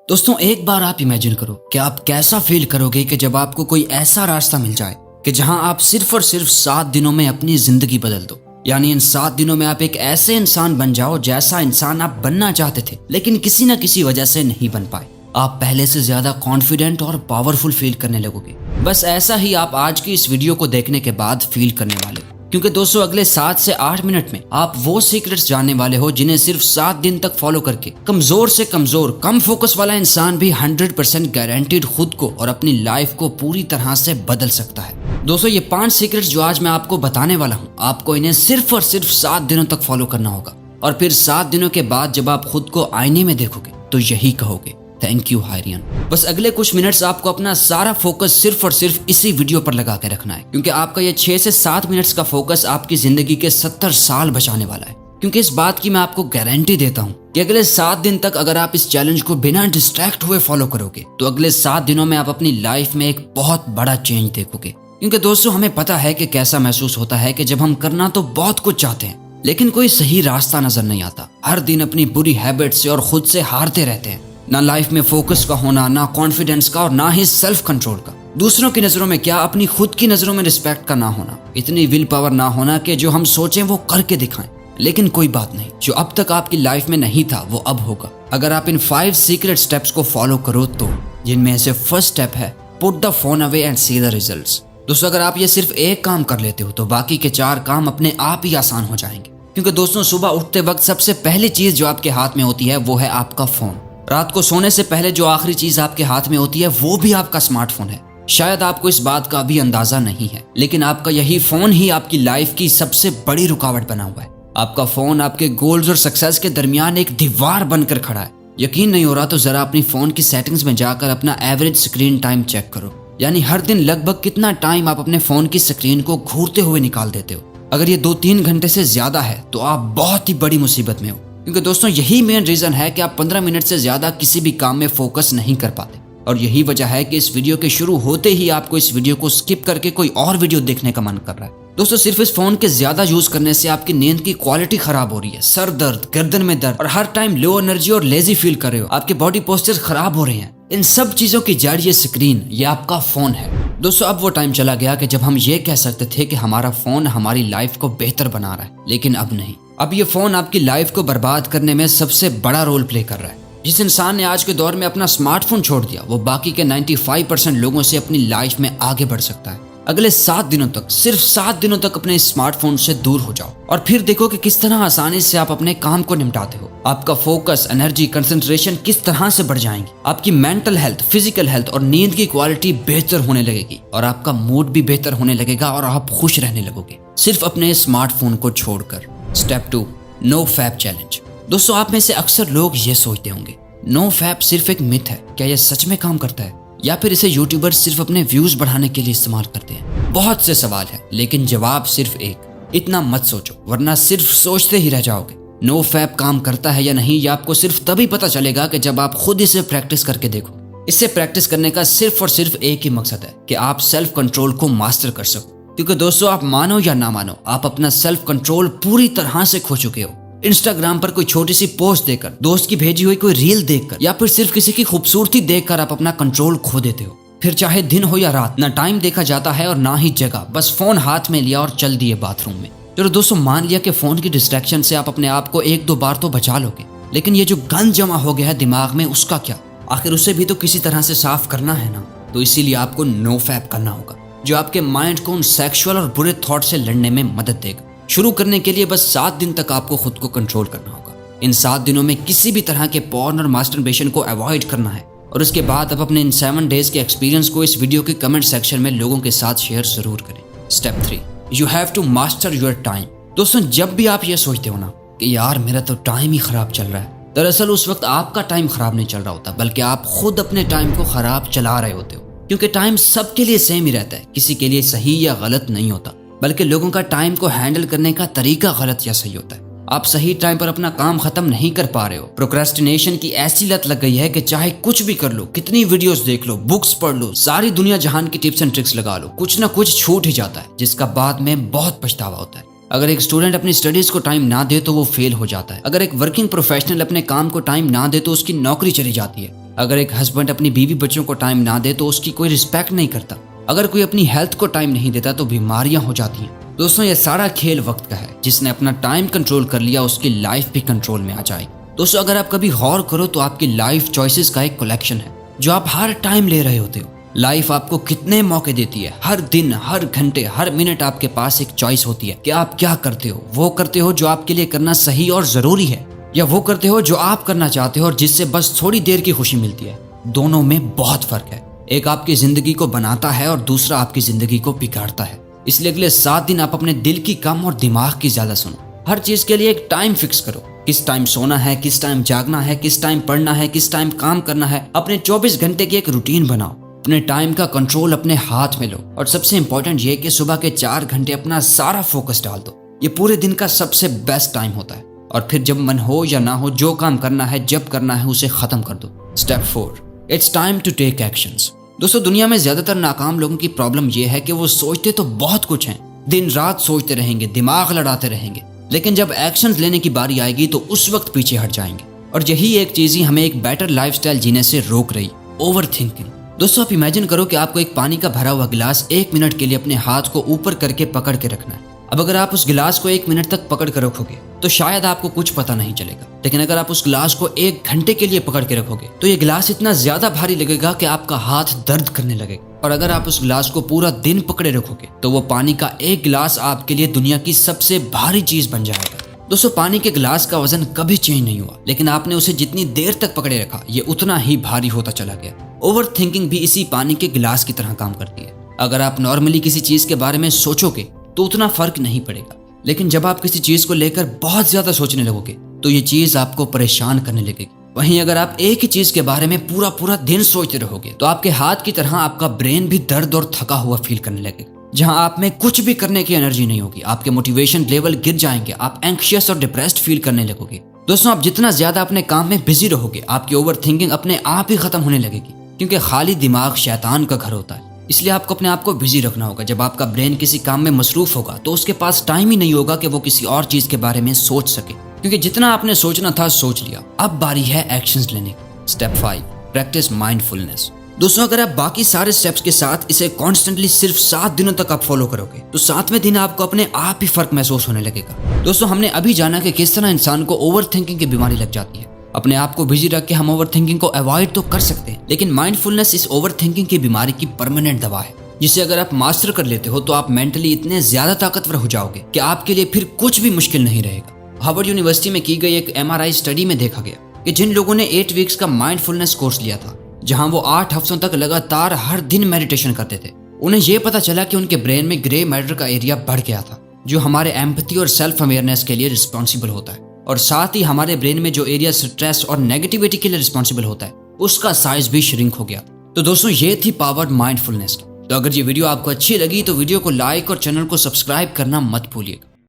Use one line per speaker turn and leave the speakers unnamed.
दोस्तों एक बार आप इमेजिन करो कि आप कैसा फील करोगे कि जब आपको कोई ऐसा रास्ता मिल जाए कि जहां आप सिर्फ और सिर्फ 7 दिनों में अपनी जिंदगी बदल दो। यानी इन 7 दिनों में आप एक ऐसे इंसान बन जाओ जैसा इंसान आप बनना चाहते थे लेकिन किसी न किसी वजह से नहीं बन पाए। आप पहले से ज्यादा कॉन्फिडेंट और पावरफुल फील करने लगोगे। बस ऐसा ही आप आज की इस वीडियो को देखने के बाद फील करने वाले हो, क्योंकि दोस्तों अगले 7 से 8 मिनट में आप वो सीक्रेट्स जानने वाले हो जिन्हें सिर्फ 7 दिन तक फॉलो करके कमजोर से कमजोर कम फोकस वाला इंसान भी 100% गारंटीड खुद को और अपनी लाइफ को पूरी तरह से बदल सकता है। दोस्तों ये 5 सीक्रेट्स जो आज मैं आपको बताने वाला हूँ, आपको इन्हें सिर्फ और सिर्फ 7 दिनों तक फॉलो करना होगा और फिर 7 दिनों के बाद जब आप खुद को आईने में देखोगे तो यही कहोगे, थैंक यू हायरियन। बस अगले कुछ मिनट्स आपको अपना सारा फोकस सिर्फ और सिर्फ इसी वीडियो पर लगा के रखना है, क्योंकि आपका ये 6 से 7 मिनट्स का फोकस आपकी जिंदगी के 70 साल बचाने वाला है। क्योंकि इस बात की मैं आपको गारंटी देता हूँ कि अगले 7 दिन तक अगर आप इस चैलेंज को बिना डिस्ट्रैक्ट हुए फॉलो करोगे तो अगले 7 दिनों में आप अपनी लाइफ में एक बहुत बड़ा चेंज देखोगे। क्योंकि दोस्तों हमें पता है कि कैसा महसूस होता है कि जब हम करना तो बहुत कुछ चाहते हैं लेकिन कोई सही रास्ता नजर नहीं आता। हर दिन अपनी बुरी हैबिट से और खुद से हारते रहते हैं। ना लाइफ में फोकस का होना, ना कॉन्फिडेंस का और ना ही सेल्फ कंट्रोल का। दूसरों की नजरों में क्या, अपनी खुद की नजरों में रिस्पेक्ट का ना होना, इतनी विल पावर ना होना कि जो हम सोचें वो करके दिखाएं। लेकिन कोई बात नहीं, जो अब तक आपकी लाइफ में नहीं था वो अब होगा अगर आप इन 5 सीक्रेट स्टेप्स को फॉलो करो तो, जिनमें से फर्स्ट स्टेप है put the phone away and see the results. दोस्तों अगर आप ये सिर्फ एक काम कर लेते हो तो बाकी के 4 काम अपने आप ही आसान हो जाएंगे। क्योंकि दोस्तों सुबह उठते वक्त सबसे पहली चीज जो आपके हाथ में होती है वो है आपका फोन। रात को सोने से पहले जो आखिरी चीज आपके हाथ में होती है वो भी आपका स्मार्टफोन है। शायद आपको इस बात का भी अंदाजा नहीं है लेकिन आपका यही फोन ही आपकी लाइफ की सबसे बड़ी रुकावट बना हुआ है। आपका फोन आपके गोल्स और सक्सेस के दरमियान एक दीवार बनकर खड़ा है। यकीन नहीं हो रहा तो जरा अपनी फोन की सेटिंग्स में जाकर अपना एवरेज स्क्रीन टाइम चेक करो। यानी हर दिन लगभग कितना टाइम आप अपने फोन की स्क्रीन को घूरते हुए निकाल देते हो। अगर ये 2-3 घंटे से ज्यादा है तो आप बहुत ही बड़ी मुसीबत में हो। क्योंकि दोस्तों यही मेन रीजन है कि आप 15 मिनट से ज्यादा किसी भी काम में फोकस नहीं कर पाते। और यही वजह है कि इस वीडियो के शुरू होते ही आपको इस वीडियो को स्किप करके कोई और वीडियो देखने का मन कर रहा है। दोस्तों सिर्फ इस फोन के ज्यादा यूज करने से आपकी नींद की क्वालिटी खराब हो रही है, सर दर्द, गर्दन में दर्द और हर टाइम लो एनर्जी और लेजी फील कर रहे हो, आपके बॉडी पोस्चर खराब हो रहे हैं। इन सब चीजों की जड़ ये स्क्रीन, ये आपका फोन है। दोस्तों अब वो टाइम चला गया कि जब हम ये कह सकते थे कि हमारा फोन हमारी लाइफ को बेहतर बना रहा है, लेकिन अब नहीं। अब ये फोन आपकी लाइफ को बर्बाद करने में सबसे बड़ा रोल प्ले कर रहा है। जिस इंसान ने आज के दौर में अपना स्मार्टफोन छोड़ दिया वो बाकी के 95% लोगों से अपनी लाइफ में आगे बढ़ सकता है। अगले 7 दिनों तक, सिर्फ 7 दिनों तक अपने स्मार्टफोन से दूर हो जाओ और फिर देखो कि किस तरह आसानी से आप अपने काम को निपटाते हो। आपका फोकस, एनर्जी, कंसंट्रेशन किस तरह से बढ़ जाएंगी। आपकी मेंटल हेल्थ, फिजिकल हेल्थ और नींद की क्वालिटी बेहतर होने लगेगी और आपका मूड भी बेहतर होने लगेगा और आप खुश रहने लगोगे सिर्फ अपने स्मार्टफोन को छोड़कर। Step 2, no fap challenge. दोस्तों आप में से अक्सर लोग ये सोचते होंगे नो फैप सिर्फ एक मिथ है, क्या यह सच में काम करता है या फिर इसे यूट्यूबर सिर्फ अपने व्यूज बढ़ाने के लिए इस्तेमाल करते हैं। बहुत से सवाल है लेकिन जवाब सिर्फ एक, इतना मत सोचो वरना सिर्फ सोचते ही रह जाओगे। नो फैप काम करता है या नहीं यह आपको सिर्फ तभी पता चलेगा कि जब आप खुद इसे प्रैक्टिस करके देखो। इसे प्रैक्टिस करने का सिर्फ और सिर्फ एक ही मकसद है कि आप सेल्फ कंट्रोल को मास्टर कर सको। क्योंकि दोस्तों आप मानो या ना मानो आप अपना सेल्फ कंट्रोल पूरी तरह से खो चुके हो। इंस्टाग्राम पर कोई छोटी सी पोस्ट देखकर, दोस्त की भेजी हुई कोई रील देखकर या फिर सिर्फ किसी की खूबसूरती देखकर आप अपना कंट्रोल खो देते हो। फिर चाहे दिन हो या रात, ना टाइम देखा जाता है और ना ही जगह, बस फोन हाथ में लिया और चल दिए बाथरूम में। चलो दोस्तों मान लिया कि फोन की डिस्ट्रैक्शन से आप अपने आप को 1-2 बार तो बचा लोगे, लेकिन ये जो गंद जमा हो गया है दिमाग में उसका क्या? आखिर उसे भी तो किसी तरह से साफ करना है ना। तो इसीलिए आपको नो फैप करना होगा जो आपके माइंड को उन सेक्सुअल और बुरे थॉट से लड़ने में मदद देगा। शुरू करने के लिए बस 7 दिन तक आपको खुद को कंट्रोल करना होगा। इन 7 दिनों में किसी भी तरह के पॉर्न और मास्टरबेशन को अवॉइड करना है और उसके बाद आप अपने इन 7 डेज के एक्सपीरियंस को इस वीडियो के कमेंट सेक्शन में लोगों के साथ शेयर जरूर करें। Step 3, you have to master your time. दोस्तों जब भी आप ये सोचते हो ना कि यार मेरा तो टाइम ही खराब चल रहा है, दरअसल उस वक्त आपका टाइम खराब नहीं चल रहा होता बल्कि आप खुद अपने टाइम को खराब चला रहे होते हो। क्योंकि टाइम सबके लिए सेम ही रहता है, किसी के लिए सही या गलत नहीं होता, बल्कि लोगों का टाइम को हैंडल करने का तरीका गलत या सही होता है। आप सही टाइम पर अपना काम खत्म नहीं कर पा रहे हो। प्रोक्रेस्टिनेशन की ऐसी लत लग गई है कि चाहे कुछ भी कर लो, कितनी वीडियोस देख लो, बुक्स पढ़ लो, सारी दुनिया जहान की टिप्स एंड ट्रिक्स लगा लो, कुछ ना कुछ छूट ही जाता है जिसका बाद में बहुत पछतावा होता है। अगर एक स्टूडेंट अपनी स्टडीज को टाइम ना दे तो वो फेल हो जाता है। अगर एक वर्किंग प्रोफेशनल अपने काम को टाइम ना दे तो उसकी नौकरी चली जाती है। अगर एक हस्बैंड अपनी बीवी बच्चों को टाइम ना दे तो उसकी कोई रिस्पेक्ट नहीं करता। अगर कोई अपनी हेल्थ को टाइम नहीं देता तो बीमारियां हो जाती हैं। दोस्तों ये सारा खेल वक्त का है। जिसने अपना टाइम कंट्रोल कर लिया उसकी लाइफ भी कंट्रोल में आ जाए। दोस्तों अगर आप कभी गौर करो तो आपकी लाइफ चॉइसेस का एक कलेक्शन है जो आप हर टाइम ले रहे होते हो। लाइफ आपको कितने मौके देती है। हर दिन, हर घंटे, हर मिनट आपके पास एक चॉइस होती है कि आप क्या करते हो। वो करते हो जो आपके लिए करना सही और जरूरी है, या वो करते हो जो आप करना चाहते हो और जिससे बस थोड़ी देर की खुशी मिलती है। दोनों में बहुत फर्क है। एक आपकी जिंदगी को बनाता है और दूसरा आपकी जिंदगी को बिगाड़ता है। इसलिए अगले 7 दिन आप अपने दिल की कम और दिमाग की ज्यादा सुनो। हर चीज के लिए एक टाइम फिक्स करो। किस टाइम सोना है, किस टाइम जागना है, किस टाइम पढ़ना है, किस टाइम काम करना है। अपने 24 घंटे की एक रूटीन बनाओ। अपने टाइम का कंट्रोल अपने हाथ में लो। और सबसे इंपॉर्टेंट ये कि सुबह के 4 घंटे अपना सारा फोकस डाल दो। ये पूरे दिन का सबसे बेस्ट टाइम होता है। और फिर जब मन हो या ना हो, जो काम करना है जब करना है उसे खत्म कर दो। Step 4, it's time to take actions. दोस्तों दुनिया में ज्यादातर नाकाम लोगों की प्रॉब्लम यह है कि वो सोचते तो बहुत कुछ हैं, दिन रात सोचते रहेंगे, दिमाग लड़ाते रहेंगे, लेकिन जब एक्शंस लेने की बारी आएगी तो उस वक्त पीछे हट जाएंगे। और यही एक चीज ही हमें एक बेटर लाइफस्टाइल जीने से रोक रही, ओवर थिंकिंग। दोस्तों आप इमेजिन करो कि आपको एक पानी का भरा हुआ गिलास 1 मिनट के लिए अपने हाथ को ऊपर करके पकड़ के रखना है। अब अगर आप उस गिलास को 1 मिनट तक पकड़ कर रखोगे तो शायद आपको कुछ पता नहीं चलेगा, लेकिन अगर आप उस गिलास को 1 घंटे के लिए पकड़ के रखोगे तो ये गिलास इतना ज्यादा भारी लगेगा कि आपका हाथ दर्द करने लगेगा। और अगर आप उस गिलास को पूरा दिन पकड़े रखोगे तो वो पानी का एक गिलास आपके लिए दुनिया की सबसे भारी चीज बन जाएगा। दोस्तों पानी के गिलास का वजन कभी चेंज नहीं हुआ, लेकिन आपने उसे जितनी देर तक पकड़े रखा ये उतना ही भारी होता चला गया। ओवर थिंकिंग भी इसी पानी के गिलास की तरह काम करती है। अगर आप नॉर्मली किसी चीज के बारे में सोचोगे तो उतना फर्क नहीं पड़ेगा, लेकिन जब आप किसी चीज को लेकर बहुत ज्यादा सोचने लगोगे तो ये चीज आपको परेशान करने लगेगी। वहीं अगर आप एक ही चीज के बारे में पूरा दिन सोचते रहोगे तो आपके हाथ की तरह आपका ब्रेन भी दर्द और थका हुआ फील करने लगेगा, जहां आप में कुछ भी करने की एनर्जी नहीं होगी। आपके मोटिवेशन लेवल गिर जाएंगे, आप एंक्शियस और डिप्रेस्ड फील करने लगोगे। दोस्तों आप जितना ज्यादा अपने काम में बिजी रहोगे आपकी ओवर थिंकिंग अपने आप ही खत्म होने लगेगी, क्योंकि खाली दिमाग शैतान का घर होता है। इसलिए आपको अपने आप को बिजी रखना होगा। जब आपका ब्रेन किसी काम में मसरूफ होगा तो उसके पास टाइम ही नहीं होगा कि वो किसी और चीज के बारे में सोच सके, क्योंकि जितना आपने सोचना था सोच लिया। अब बारी है एक्शंस लेने की। Step 5, practice mindfulness. दोस्तों अगर आप बाकी सारे स्टेप्स के साथ इसे कॉन्स्टेंटली सिर्फ 7 दिनों तक आप फॉलो करोगे तो 7वें दिन आपको अपने आप ही फर्क महसूस होने लगेगा। दोस्तों हमने अभी जाना कि किस तरह इंसान को ओवर थिंकिंग की बीमारी लग जाती है। अपने आप को बिजी रख के हम ओवर थिंकिंग को अवॉइड तो कर सकते हैं, लेकिन माइंडफुलनेस इस ओवर थिंकिंग की बीमारी की परमानेंट दवा है, जिसे अगर आप मास्टर कर लेते हो तो आप मेंटली इतने ज्यादा ताकतवर हो जाओगे कि आपके लिए फिर कुछ भी मुश्किल नहीं रहेगा। हार्वर्ड यूनिवर्सिटी में की गई एक MRI स्टडी में देखा गया कि जिन लोगों ने 8 वीक्स का माइंडफुलनेस कोर्स लिया था, जहां वो 8 हफ्तों तक लगातार हर दिन मेडिटेशन करते थे, उन्हें यह पता चला कि उनके ब्रेन में ग्रे मैटर का एरिया बढ़ गया था, जो हमारे एम्पैथी और सेल्फ अवेयरनेस के लिए रिस्पॉन्सिबल होता है। और साथ ही हमारे ब्रेन में जो एरिया स्ट्रेस और नेगेटिविटी के लिए रिस्पॉन्सिबल होता है उसका साइज भी श्रिंक हो गया। तो दोस्तों ये थी पावर माइंडफुलनेस की। तो अगर ये वीडियो आपको अच्छी लगी तो वीडियो को लाइक और चैनल को सब्सक्राइब करना मत भूलिएगा।